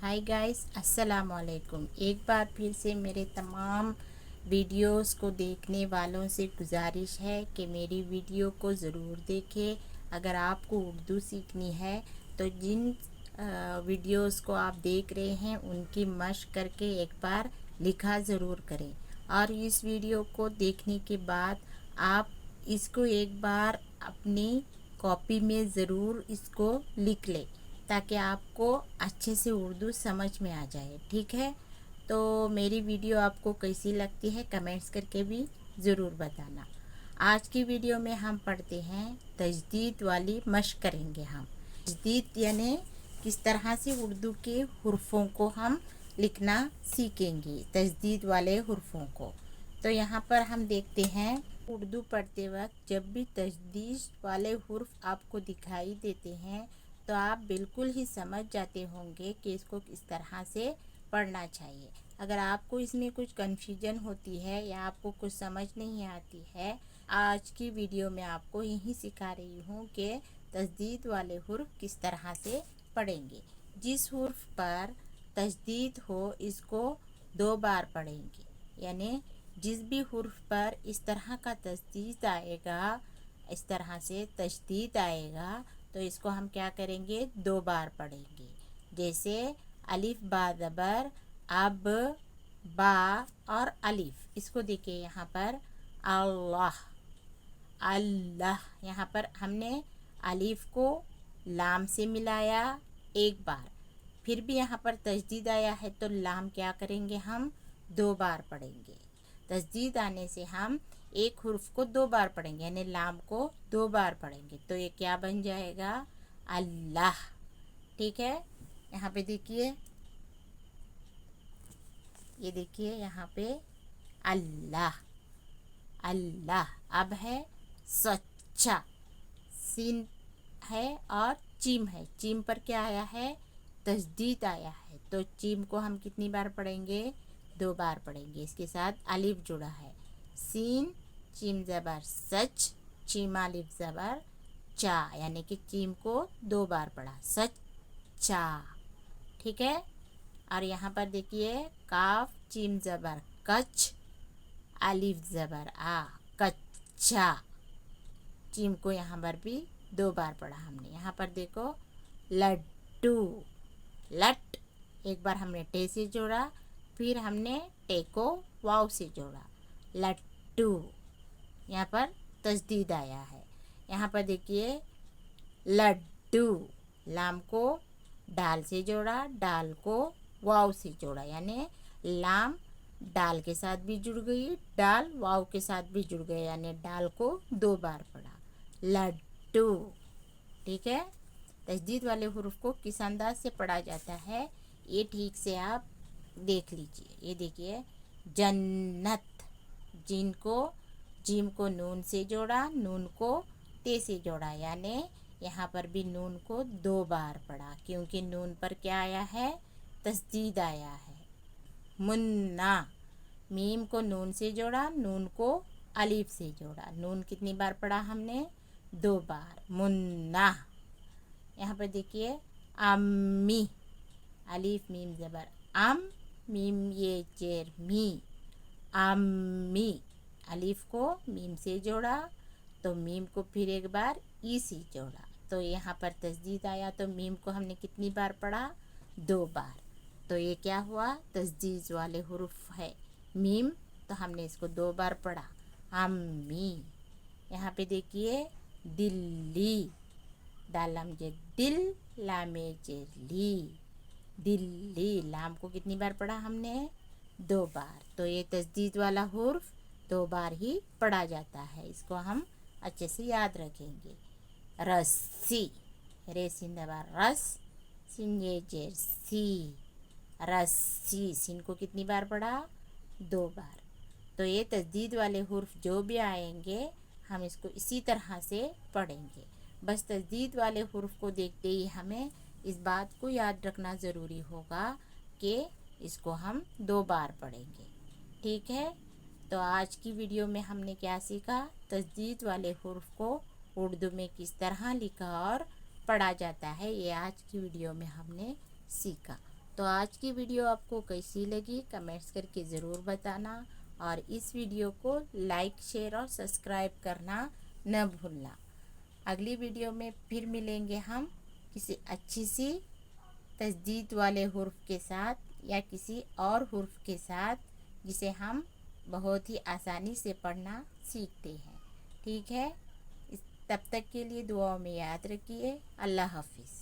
Hi guys, अस्सलाम वालेकुम। एक बार फिर से मेरे तमाम वीडियोस को देखने वालों से गुजारिश है कि मेरी वीडियो को ज़रूर देखें। अगर आपको उर्दू सीखनी है तो जिन वीडियोस को आप देख रहे हैं उनकी मशक करके एक बार लिखा ज़रूर करें। और इस वीडियो को देखने के बाद आप इसको एक बार अपनी कॉपी में ज़रूर इसको लिख लें ताकि आपको अच्छे से उर्दू समझ में आ जाए। ठीक है, तो मेरी वीडियो आपको कैसी लगती है कमेंट्स करके भी ज़रूर बताना। आज की वीडियो में हम पढ़ते हैं तजदीद वाली मशक करेंगे। हम तजदीद यानी किस तरह से उर्दू के हुर्फ़ों को हम लिखना सीखेंगे, तजदीद वाले हुर्फ़ों को। तो यहाँ पर हम देखते हैं उर्दू पढ़ते वक्त जब भी तजदीद वाले हुर्फ़ आपको दिखाई देते हैं तो आप बिल्कुल ही समझ जाते होंगे कि इसको किस तरह से पढ़ना चाहिए। अगर आपको इसमें कुछ कन्फ्यूजन होती है या आपको कुछ समझ नहीं आती है, आज की वीडियो में आपको यही सिखा रही हूँ कि तजदीद वाले हुर्फ़ किस तरह से पढ़ेंगे। जिस हुर्फ़ पर तजदीद हो इसको 2 बार पढ़ेंगे, यानी जिस भी हुर्फ़ पर इस तरह का तजदीद आएगा, इस तरह से तजदीद आएगा तो इसको हम क्या करेंगे, 2 बार पढ़ेंगे। जैसे अलिफ बा ज़बर, अब, बा और अलिफ। इसको देखिए यहाँ पर अल्लाह, अल्लाह। यहाँ पर हमने अलिफ को लाम से मिलाया एक बार, फिर भी यहाँ पर तजदीद आया है तो लाम क्या करेंगे, हम 2 बार पढ़ेंगे। तजदीद आने से हम एक हुर्फ को 2 बार पढ़ेंगे, यानी लाम को 2 बार पढ़ेंगे तो ये क्या बन जाएगा, अल्लाह। ठीक है, यहाँ पे देखिए, ये देखिए यहाँ पे अल्लाह, अल्लाह। अब है सच्चा, सीन है और चीम है। चीम पर क्या आया है, तजदीद आया है तो चीम को हम कितनी बार पढ़ेंगे, 2 बार पढ़ेंगे। इसके साथ अलिफ जुड़ा है, सीन चीम ज़बर सच, चीम अलिफ ज़बर चा, यानी कि चीम को 2 बार पढ़ा, सच्चा। ठीक है, और यहाँ पर देखिए काफ चीम ज़बर कच, अलिफ ज़बर आ, कच्चा। चीम को यहाँ पर भी 2 बार पढ़ा हमने। यहाँ पर देखो लड्डू, लट एक बार हमने टे से जोड़ा, फिर हमने टे को वाव से जोड़ा, लट्टू। यहाँ पर तजदीद आया है। यहाँ पर देखिए लड्डू, लाम को डाल से जोड़ा, डाल को वाव से जोड़ा, यानी लाम डाल के साथ भी जुड़ गई, डाल वाव के साथ भी जुड़ गए, यानी डाल को 2 बार पढ़ा, लड्डू। ठीक है, तजदीद वाले हुर्फ को किस अंदाज से पढ़ा जाता है ये ठीक से आप देख लीजिए। ये देखिए जन्नत, जीम को नून से जोड़ा, नून को ते से जोड़ा, यानी यहाँ पर भी नून को 2 बार पढ़ा क्योंकि नून पर क्या आया है, तस्दीद आया है। मुन्ना, मीम को नून से जोड़ा, नून को अलिफ से जोड़ा, नून कितनी बार पढ़ा हमने, 2 बार, मुन्ना। यहाँ पर देखिए अम्मी, अलिफ मीम ज़बर अम, मीम ये चेर मी, अम्मी। अलिफ को मीम से जोड़ा तो मीम को फिर एक बार ई से जोड़ा तो यहाँ पर तजदीद आया तो मीम को हमने कितनी बार पढ़ा, 2 बार। तो ये क्या हुआ, तजदीद वाले हुर्फ है मीम, तो हमने इसको 2 बार पढ़ा, अम्मी। यहाँ पे देखिए दिल्ली, दालम जे दिल, लामे जे ली, दिल्ली। लाम को कितनी बार पढ़ा हमने, 2 बार। तो ये तजदीद वाला हुर्फ 2 बार ही पढ़ा जाता है, इसको हम अच्छे से याद रखेंगे। रस्सी, रे सिंदबा रस, सिन ये जेर सी, रस्सी। सिन को कितनी बार पढ़ा, 2 बार। तो ये तजदीद वाले हुर्फ जो भी आएंगे हम इसको इसी तरह से पढ़ेंगे। बस तजदीद वाले हुर्फ को देखते ही हमें इस बात को याद रखना ज़रूरी होगा कि इसको हम 2 बार पढ़ेंगे। ठीक है, तो आज की वीडियो में हमने क्या सीखा, तजदीद वाले हुर्फ को उर्दू में किस तरह लिखा और पढ़ा जाता है, ये आज की वीडियो में हमने सीखा। تو آج کی ویڈیو آپ کو کیسی لگی کمنٹس کر کے ضرور بتانا، اور اس ویڈیو کو لائک شیئر اور سبسکرائب کرنا نہ بھولنا۔ اگلی ویڈیو میں پھر ملیں گے ہم کسی اچھی سی تجدید والے حرف کے ساتھ یا کسی اور حرف کے ساتھ جسے ہم بہت ہی آسانی سے پڑھنا سیکھتے ہیں۔ ٹھیک ہے، تب تک کے لیے دعاؤں میں یاد رکھیے۔ اللہ حافظ۔